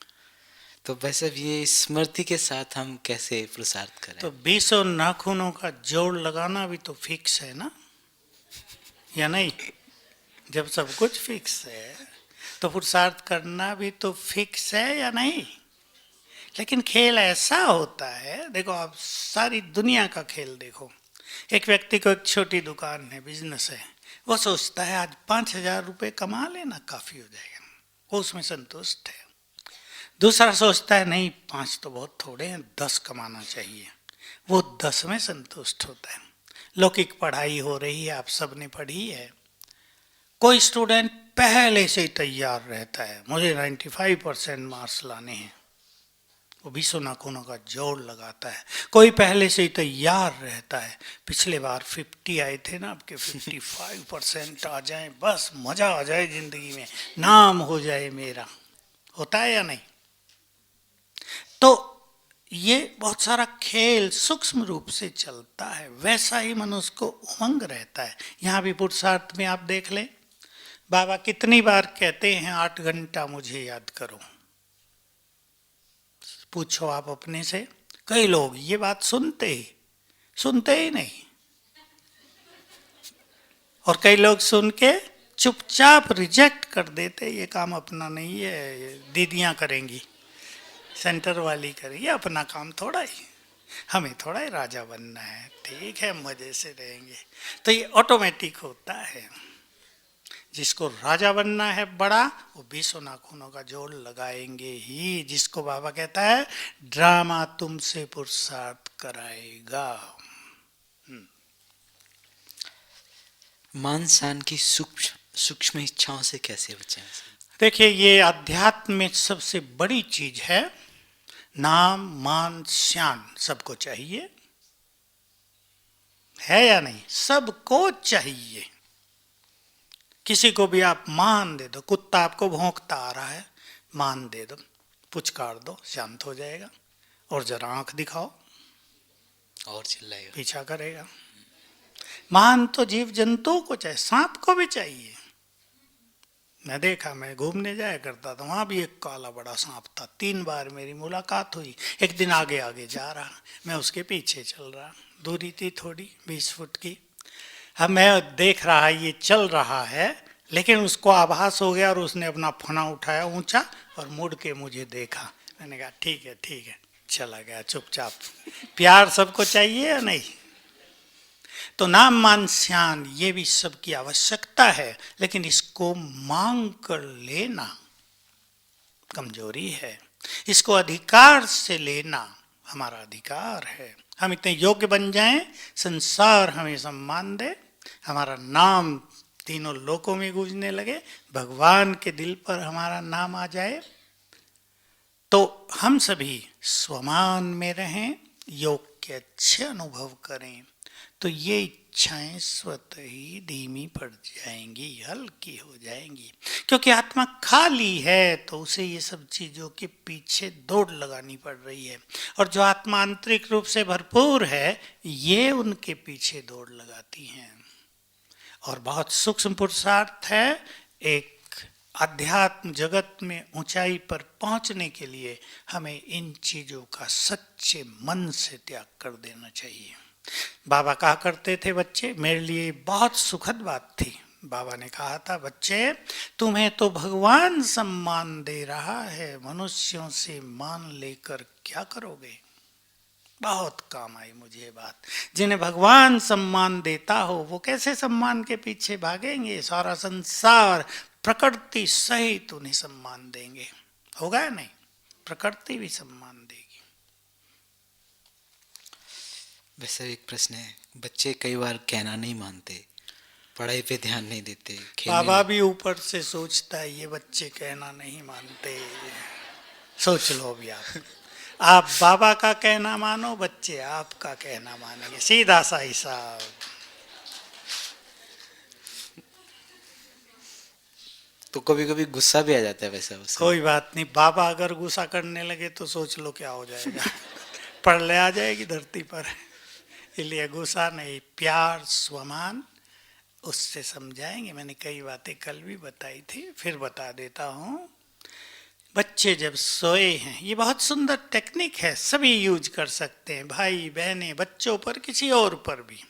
तो वैसे ये स्मृति के साथ हम कैसे पुरुषार्थ करें? तो 20 नाखूनों का जोड़ लगाना भी तो फिक्स है ना, या नहीं? जब सब कुछ फिक्स है तो पुरुषार्थ करना भी तो फिक्स है या नहीं? लेकिन खेल ऐसा होता है, देखो आप सारी दुनिया का खेल देखो। एक व्यक्ति को एक छोटी दुकान है, बिजनेस है, वो सोचता है आज 5,000 रुपये कमा लेना काफ़ी हो जाएगा, वो उसमें संतुष्ट है। दूसरा सोचता है नहीं 5 तो बहुत थोड़े हैं, 10 कमाना चाहिए, वो 10 में संतुष्ट होता है। लौकिक पढ़ाई हो रही है, आप सब ने पढ़ी है। कोई स्टूडेंट पहले से ही तैयार रहता है, मुझे 95% मार्क्स लाने हैं, वो 20 नाखूनों का जोड़ लगाता है। कोई पहले से ही तैयार रहता है, पिछले बार 50 आए थे ना, आपके 55% आ जाए, बस मजा आ जाए जिंदगी में, नाम हो जाए मेरा। होता है या नहीं? तो ये बहुत सारा खेल सूक्ष्म रूप से चलता है, वैसा ही मनुष्य को उमंग रहता है। यहाँ भी पुरुषार्थ में आप देख लें, बाबा कितनी बार कहते हैं 8 घंटा मुझे याद करो। पूछो आप अपने से, कई लोग ये बात सुनते ही नहीं, और कई लोग सुन के चुपचाप रिजेक्ट कर देते, ये काम अपना नहीं है, ये दीदियां करेंगी, सेंटर वाली करेंगी, अपना काम थोड़ा ही, हमें थोड़ा ही राजा बनना है, ठीक है मजे से रहेंगे। तो ये ऑटोमेटिक होता है। जिसको राजा बनना है बड़ा, वो 20 नाखूनों का जोड़ लगाएंगे ही, जिसको बाबा कहता है ड्रामा तुमसे पुरुषार्थ कराएगा। मान शान की सूक्ष्म इच्छाओं से कैसे बचें? देखिए, ये अध्यात्म में सबसे बड़ी चीज है। नाम मान शान सबको चाहिए, है या नहीं? सबको चाहिए। किसी को भी आप मान दे दो, कुत्ता आपको भौंकता आ रहा है, मान दे दो, पुचकार दो, शांत हो जाएगा। और जरा आंख दिखाओ, और चिल्लाएगा, पीछा करेगा। मान तो जीव जंतुओं को चाहिए, सांप को भी चाहिए। मैं देखा, मैं घूमने जाया करता था, वहां भी एक काला बड़ा सांप था। 3 बार मेरी मुलाकात हुई। एक दिन आगे आगे जा रहा, मैं उसके पीछे चल रहा, दूरी थी थोड़ी 20 फुट की। अब मैं देख रहा ये चल रहा है, लेकिन उसको आभास हो गया और उसने अपना फना उठाया ऊंचा और मुड़ के मुझे देखा। मैंने कहा ठीक है, चला गया चुपचाप। प्यार सबको चाहिए या नहीं? तो नाम मान शान ये भी सबकी आवश्यकता है, लेकिन इसको मांग कर लेना कमजोरी है। इसको अधिकार से लेना हमारा अधिकार है। हम इतने योग्य बन जाएं, संसार हमें सम्मान दे, हमारा नाम तीनों लोकों में गूंजने लगे, भगवान के दिल पर हमारा नाम आ जाए, तो हम सभी स्वमान में रहें, योग के अच्छे अनुभव करें, तो ये इच्छाएं स्वतः ही धीमी पड़ जाएंगी, हल्की हो जाएंगी। क्योंकि आत्मा खाली है, तो उसे ये सब चीजों के पीछे दौड़ लगानी पड़ रही है। और जो आत्मा आंतरिक रूप से भरपूर है, ये उनके पीछे दौड़ लगाती हैं। और बहुत सूक्ष्म पुरुषार्थ है। एक अध्यात्म जगत में ऊंचाई पर पहुंचने के लिए हमें इन चीजों का सच्चे मन से त्याग कर देना चाहिए। बाबा कहा करते थे, बच्चे, मेरे लिए बहुत सुखद बात थी। बाबा ने कहा था, बच्चे, तुम्हें तो भगवान सम्मान दे रहा है, मनुष्यों से मान लेकर क्या करोगे? बहुत काम आई मुझे ये बात। जिन्हें भगवान सम्मान देता हो, वो कैसे सम्मान के पीछे भागेंगे? सारा संसार प्रकृति सहित उन्हें सम्मान देंगे, होगा या नहीं? प्रकृति भी सम्मान देगी। वैसे एक प्रश्न है, बच्चे कई बार कहना नहीं मानते, पढ़ाई पे ध्यान नहीं देते, बाबा भी ऊपर से सोचता है ये बच्चे कहना नहीं मानते। सोच लो भी आप बाबा का कहना मानो, बच्चे आपका कहना मानेंगे, सीधा सा हिसाब। तो कभी कभी गुस्सा भी आ जाता है वैसा उससे। कोई बात नहीं, बाबा अगर गुस्सा करने लगे तो सोच लो क्या हो जाएगा। प्रलय आ जाएगी धरती पर। इसलिए गुस्सा नहीं, प्यार, स्वमान, उससे समझाएंगे। मैंने कई बातें कल भी बताई थी, फिर बता देता हूँ। बच्चे जब सोए हैं, ये बहुत सुंदर टेक्निक है, सभी यूज कर सकते हैं, भाई बहनें, बच्चों पर, किसी और पर भी।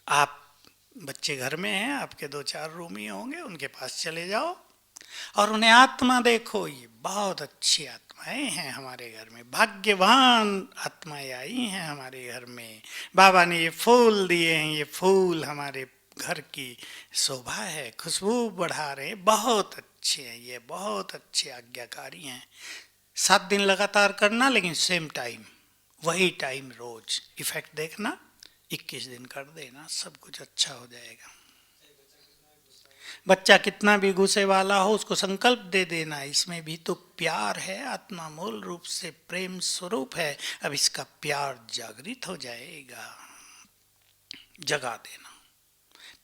आप बच्चे घर में हैं, आपके 2-4 रूमी होंगे, उनके पास चले जाओ और उन्हें आत्मा देखो। ये बहुत अच्छी आत्माएं हैं हमारे घर में, भाग्यवान आत्माएं आई हैं हमारे घर में। बाबा ने ये फूल दिए हैं, ये फूल हमारे घर की शोभा है, खुशबू बढ़ा रहे हैं, बहुत अच्छे हैं ये, बहुत अच्छे आज्ञाकारी हैं। 7 दिन लगातार करना, लेकिन सेम टाइम, वही टाइम रोज, इफेक्ट देखना। 21 दिन कर देना, सब कुछ अच्छा हो जाएगा। बच्चा कितना भी गुस्से वाला हो, उसको संकल्प दे देना, इसमें भी तो प्यार है, आत्मा मूल रूप से प्रेम स्वरूप है, अब इसका प्यार जागृत हो जाएगा। जगा देना,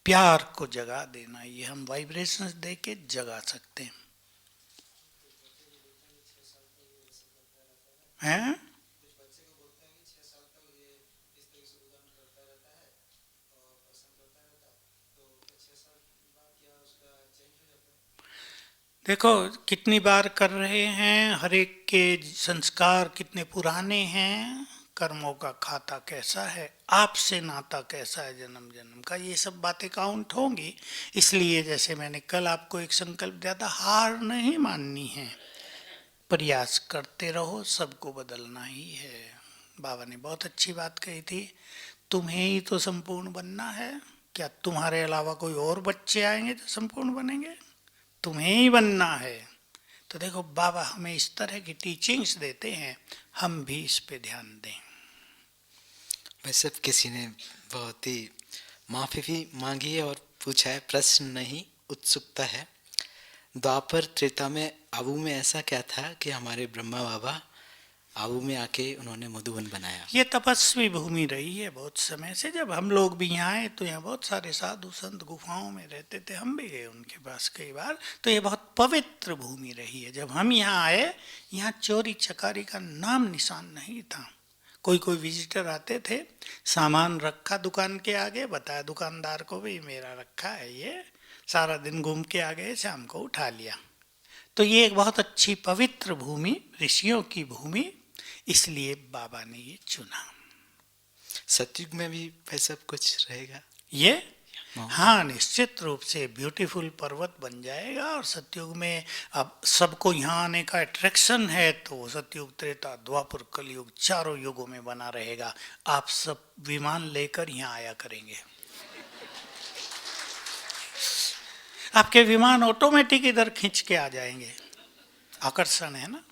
प्यार को जगा देना, ये हम वाइब्रेशंस दे के जगा सकते हैं। हैं? देखो कितनी बार कर रहे हैं, हर एक के संस्कार कितने पुराने हैं, कर्मों का खाता कैसा है, आपसे नाता कैसा है जन्म जन्म का, ये सब बातें काउंट होंगी। इसलिए जैसे मैंने कल आपको एक संकल्प दिया था, हार नहीं माननी है, प्रयास करते रहो, सबको बदलना ही है। बाबा ने बहुत अच्छी बात कही थी, तुम्हें ही तो संपूर्ण बनना है, क्या तुम्हारे अलावा कोई और बच्चे आएंगे जो संपूर्ण बनेंगे? तुम्हें ही बनना है। तो देखो बाबा हमें इस तरह की टीचिंग्स देते हैं, हम भी इस पे ध्यान दें। वैसे किसी ने बहुत ही माफ़ी भी मांगी है और पूछा है, प्रश्न नहीं उत्सुकता है, द्वापर त्रेता में आबू में ऐसा क्या था कि हमारे ब्रह्मा बाबा आबू में आके उन्होंने मधुबन बनाया? ये तपस्वी भूमि रही है बहुत समय से। जब हम लोग भी यहाँ आए तो यहाँ बहुत सारे साधु संत गुफाओं में रहते थे, हम भी गए उनके पास कई बार। तो ये बहुत पवित्र भूमि रही है। जब हम यहाँ आए, यहाँ चोरी चकारी का नाम निशान नहीं था। कोई कोई विजिटर आते थे, सामान रखा दुकान के आगे, बताया दुकानदार को भी मेरा रखा है ये, सारा दिन घूम के आ गए, शाम को उठा लिया। तो ये एक बहुत अच्छी पवित्र भूमि, ऋषियों की भूमि, इसलिए बाबा ने ये चुना। सतयुग में भी वैसा कुछ रहेगा ये हाँ, निश्चित रूप से ब्यूटीफुल पर्वत बन जाएगा। और सतयुग में अब सबको यहाँ आने का अट्रैक्शन है, तो सतयुग त्रेता द्वापर कलयुग चारों युगों में बना रहेगा। आप सब विमान लेकर यहाँ आया करेंगे। आपके विमान ऑटोमेटिक इधर खींच के आ जाएंगे। आकर्षण है ना।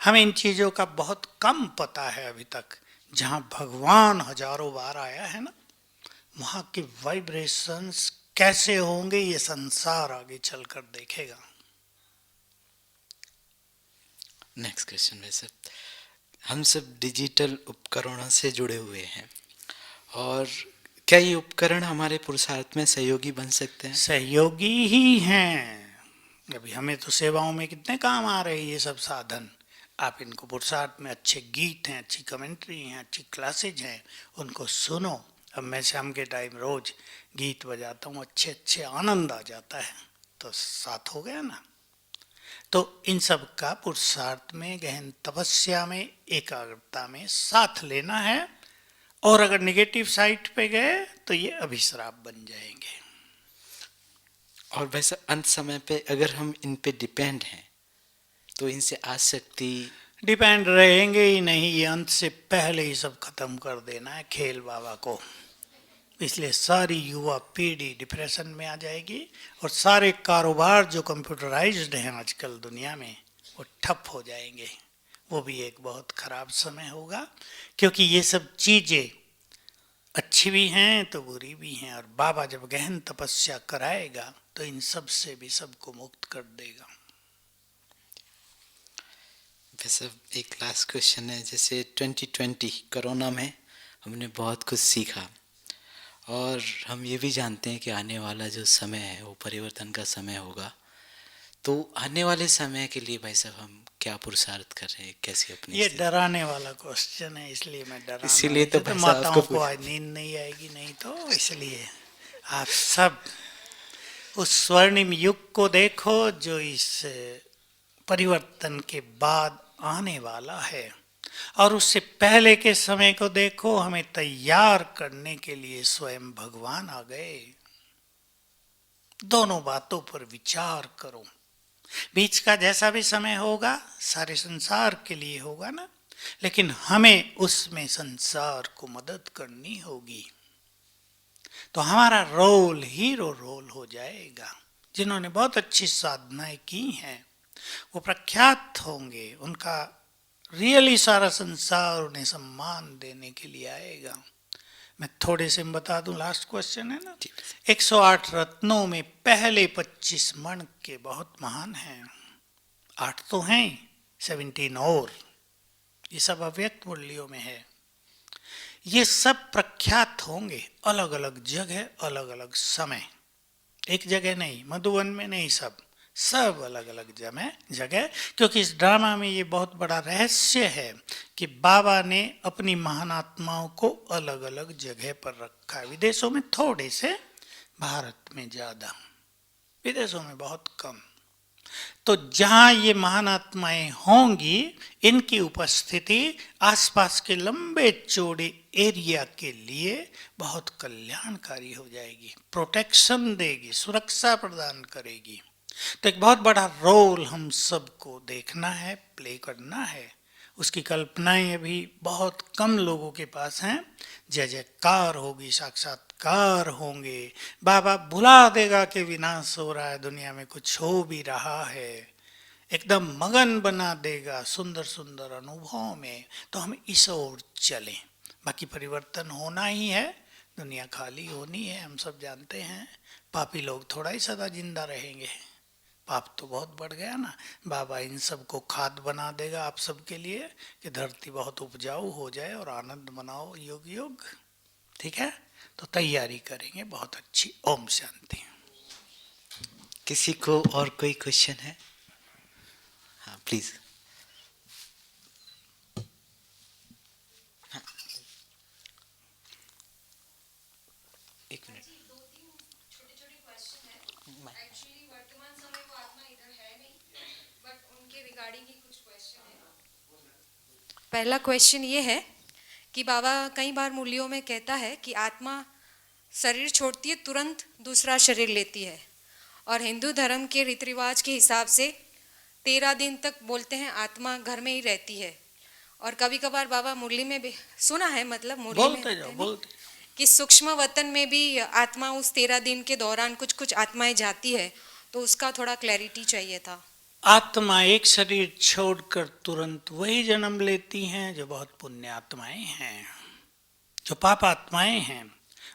हमें इन चीजों का बहुत कम पता है अभी तक। जहां भगवान हजारों बार आया है ना, वहां के वाइब्रेशंस कैसे होंगे ये संसार आगे चलकर देखेगा। Next question. वैसे हम सब डिजिटल उपकरणों से जुड़े हुए हैं, और क्या ये उपकरण हमारे पुरुषार्थ में सहयोगी बन सकते हैं? सहयोगी ही हैं। अभी हमें तो सेवाओं में कितने काम आ रहे हैं ये सब साधन। आप इनको पुरुषार्थ में, अच्छे गीत हैं, अच्छी कमेंट्री हैं, अच्छी क्लासेज हैं, उनको सुनो। अब मैं शाम के टाइम रोज गीत बजाता हूँ, अच्छे अच्छे आनंद आ जाता है, तो साथ हो गया ना। तो इन सब का पुरुषार्थ में, गहन तपस्या में, एकाग्रता में साथ लेना है। और अगर निगेटिव साइड पे गए तो ये अभिश्राप बन जाएंगे। और वैसे अंत समय पे अगर हम इन पे डिपेंड हैं तो इनसे आसक्ति। डिपेंड रहेंगे ही नहीं, ये अंत से पहले ही सब खत्म कर देना है खेल बाबा को। इसलिए सारी युवा पीढ़ी डिप्रेशन में आ जाएगी, और सारे कारोबार जो कंप्यूटराइज्ड हैं आजकल दुनिया में, वो ठप हो जाएंगे। वो भी एक बहुत खराब समय होगा, क्योंकि ये सब चीजें अच्छी भी हैं तो बुरी भी हैं। और बाबा जब गहन तपस्या कराएगा तो इन सब से भी सबको मुक्त कर देगा। वैसे एक लास्ट क्वेश्चन है, जैसे 2020 कोरोना में हमने बहुत कुछ सीखा, और हम ये भी जानते हैं कि आने वाला जो समय है वो परिवर्तन का समय होगा। तो आने वाले समय के लिए भाई साहब हम क्या पुरुषार्थ कर रहे हैं, कैसे अपनी ये डराने वाला क्वेश्चन है, इसलिए मैं डरा, इसीलिए तो भाई साहब माताओं को आज नींद नहीं आएगी, नहीं तो इसलिए आप सब उस स्वर्णिम युग को देखो जो इस परिवर्तन के बाद आने वाला है, और उससे पहले के समय को देखो। हमें तैयार करने के लिए स्वयं भगवान आ गए। दोनों बातों पर विचार करो। बीच का जैसा भी समय होगा सारे संसार के लिए होगा ना, लेकिन हमें उसमें संसार को मदद करनी होगी। तो हमारा रोल हीरो रोल हो जाएगा। जिन्होंने बहुत अच्छी साधनाएं की हैं वो प्रख्यात होंगे, उनका रियली सारा संसार उन्हें सम्मान देने के लिए आएगा। मैं थोड़े से बता दूं, लास्ट क्वेश्चन है ना। 108 रत्नों में पहले 25 मण के बहुत महान हैं। 8 तो हैं, 17 और, ये सब अव्यक्त मुरलियों में है। ये सब प्रख्यात होंगे अलग अलग जगह, अलग अलग समय। एक जगह नहीं, मधुबन में नहीं, सब अलग अलग जगह। क्योंकि इस ड्रामा में ये बहुत बड़ा रहस्य है कि बाबा ने अपनी महान आत्माओं को अलग अलग जगह पर रखा है। विदेशों में थोड़े से, भारत में ज्यादा, विदेशों में बहुत कम। तो जहाँ ये महान आत्माएं होंगी, इनकी उपस्थिति आसपास के लंबे चौड़े एरिया के लिए बहुत कल्याणकारी हो जाएगी, प्रोटेक्शन देगी, सुरक्षा प्रदान करेगी। तो एक बहुत बड़ा रोल हम सबको देखना है, प्ले करना है। उसकी कल्पनाएं अभी बहुत कम लोगों के पास हैं। जय जयकार होगी, साक्षात्कार होंगे, बाबा भुला देगा कि विनाश हो रहा है, दुनिया में कुछ हो भी रहा है, एकदम मगन बना देगा सुंदर सुंदर अनुभवों में। तो हम इस ओर चलें। बाकी परिवर्तन होना ही है, दुनिया खाली होनी है, हम सब जानते हैं। पापी लोग थोड़ा ही सदा जिंदा रहेंगे, पाप तो बहुत बढ़ गया ना। बाबा इन सब को खाद बना देगा आप सबके लिए कि धरती बहुत उपजाऊ हो जाए और आनंद मनाओ योग योग। ठीक है, तो तैयारी करेंगे बहुत अच्छी। ओम शांति। किसी को और कोई क्वेश्चन है? हाँ प्लीज। हाँ। एक मिनट। पहला क्वेश्चन ये है कि बाबा कई बार मुरलियों में कहता है कि आत्मा शरीर छोड़ती है तुरंत दूसरा शरीर लेती है, और हिंदू धर्म के रीति रिवाज के हिसाब से 13 दिन तक बोलते हैं आत्मा घर में ही रहती है। और कभी कभार बाबा मुरली में भी सुना है, मतलब मुरली बोलते में जाओ, कि सूक्ष्म वतन में भी आत्मा उस 13 दिन के दौरान कुछ कुछ आत्माएं जाती है, तो उसका थोड़ा क्लैरिटी चाहिए था। आत्मा एक शरीर छोड़कर तुरंत वही जन्म लेती हैं जो बहुत पुण्य आत्माएं हैं। जो पाप आत्माएं हैं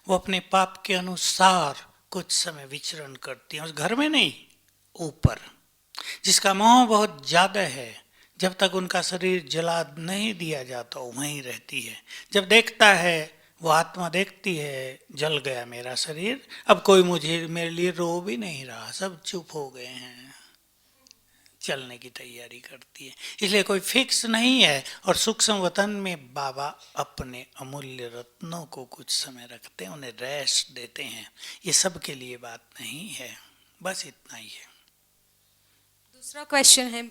वो अपने पाप के अनुसार कुछ समय विचरण करती हैं, उस घर में नहीं, ऊपर। जिसका मोह बहुत ज्यादा है, जब तक उनका शरीर जला नहीं दिया जाता वहीं रहती है। जब देखता है, वो आत्मा देखती है जल गया मेरा शरीर, अब कोई मुझे मेरे लिए रो भी नहीं रहा, सब चुप हो गए हैं, चलने की तैयारी करती है। इसलिए कोई फिक्स नहीं है। और सूक्ष्म वतन में बाबा अपने अमूल्य रत्नों को कुछ समय रखते हैं, उन्हें रेस्ट देते हैं। ये सब के लिए बात नहीं है, बस इतना ही है। दूसरा क्वेश्चन है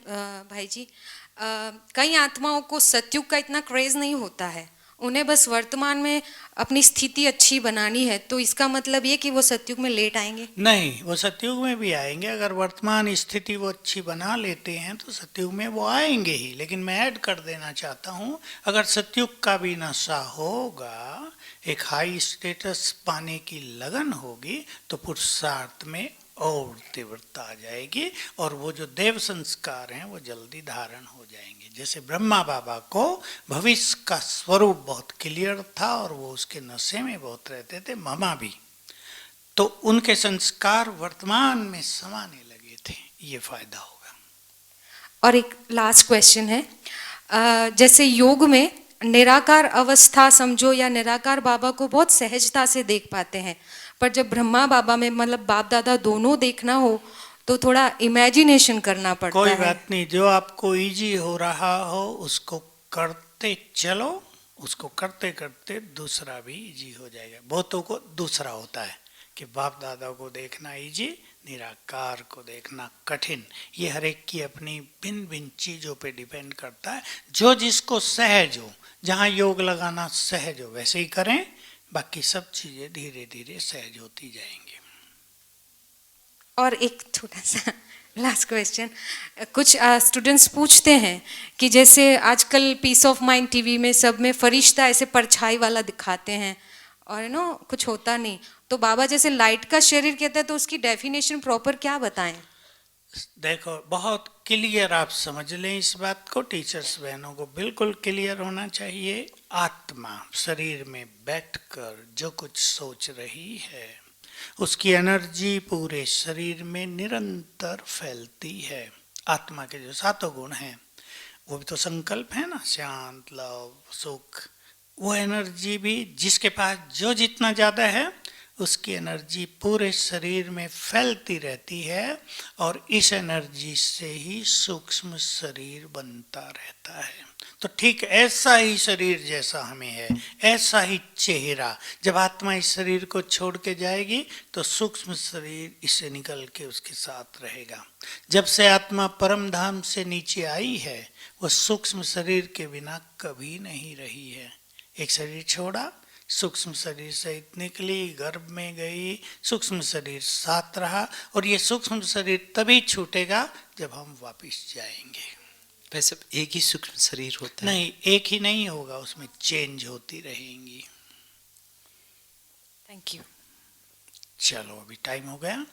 भाई जी, कई आत्माओं को सतयुग का इतना क्रेज नहीं होता है, उन्हें बस वर्तमान में अपनी स्थिति अच्छी बनानी है, तो इसका मतलब ये कि वो सतयुग में लेट आएंगे? नहीं, वो सतयुग में भी आएंगे। अगर वर्तमान स्थिति वो अच्छी बना लेते हैं तो सतयुग में वो आएंगे ही। लेकिन मैं ऐड कर देना चाहता हूँ, अगर सतयुग का भी नशा होगा, एक हाई स्टेटस पाने की लगन होगी, तो पुरुषार्थ में और तीव्रता आ जाएगी, और वो जो देव संस्कार हैं वो जल्दी धारण हो जाएंगे। जैसे ब्रह्मा बाबा को भविष्य का स्वरूप बहुत क्लियर था और वो उसके नशे में बहुत रहते थे, मामा भी, तो उनके संस्कार वर्तमान में समाने लगे थे। ये फायदा होगा। और एक लास्ट क्वेश्चन है, जैसे योग में निराकार अवस्था समझो, या निराकार बाबा को बहुत सहजता से देख पाते हैं, पर जब ब्रह्मा बाबा में मतलब बाप दादा दोनों देखना हो तो थोड़ा इमेजिनेशन करना पड़ता है। कोई बात नहीं, जो आपको इजी हो रहा हो उसको करते चलो, उसको करते करते दूसरा भी इजी हो जाएगा। बहुतों को दूसरा होता है कि बाप दादा को देखना इजी, निराकार को देखना कठिन। ये हर एक की अपनी भिन्न भिन्न चीज़ों पे डिपेंड करता है। जो जिसको सहज हो, जहाँ योग लगाना सहज हो वैसे ही करें, बाकी सब चीज़ें धीरे धीरे सहज होती जाएंगी। और एक छोटा सा लास्ट क्वेश्चन, कुछ स्टूडेंट्स पूछते हैं कि जैसे आजकल पीस ऑफ माइंड टीवी में सब में फरिश्ता ऐसे परछाई वाला दिखाते हैं और कुछ होता नहीं, तो बाबा जैसे लाइट का शरीर कहते हैं, तो उसकी डेफिनेशन प्रॉपर क्या बताएं? देखो, बहुत क्लियर आप समझ लें इस बात को, टीचर्स बहनों को बिल्कुल क्लियर होना चाहिए। आत्मा शरीर में बैठकर जो कुछ सोच रही है, उसकी एनर्जी पूरे शरीर में निरंतर फैलती है। आत्मा के जो 7 गुण हैं वो भी तो संकल्प है ना, शांत, लव, सुख। वो एनर्जी भी जिसके पास जो जितना ज़्यादा है उसकी एनर्जी पूरे शरीर में फैलती रहती है और इस एनर्जी से ही सूक्ष्म शरीर बनता रहता है। तो ठीक ऐसा ही शरीर जैसा हमें है, ऐसा ही चेहरा, जब आत्मा इस शरीर को छोड़ के जाएगी तो सूक्ष्म शरीर इससे निकल के उसके साथ रहेगा। जब से आत्मा परम धाम से नीचे आई है, वो सूक्ष्म शरीर के बिना कभी नहीं रही है। एक शरीर छोड़ा, सूक्ष्म शरीर सहित निकली, गर्भ में गई, सूक्ष्म शरीर साथ रहा, और ये सूक्ष्म शरीर तभी छूटेगा जब हम वापस जाएंगे। वैसे एक ही सूक्ष्म शरीर होता है? नहीं, एक ही नहीं होगा, उसमें चेंज होती रहेंगी। Thank you. चलो अभी टाइम हो गया।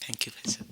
थैंक यू भाई साहब।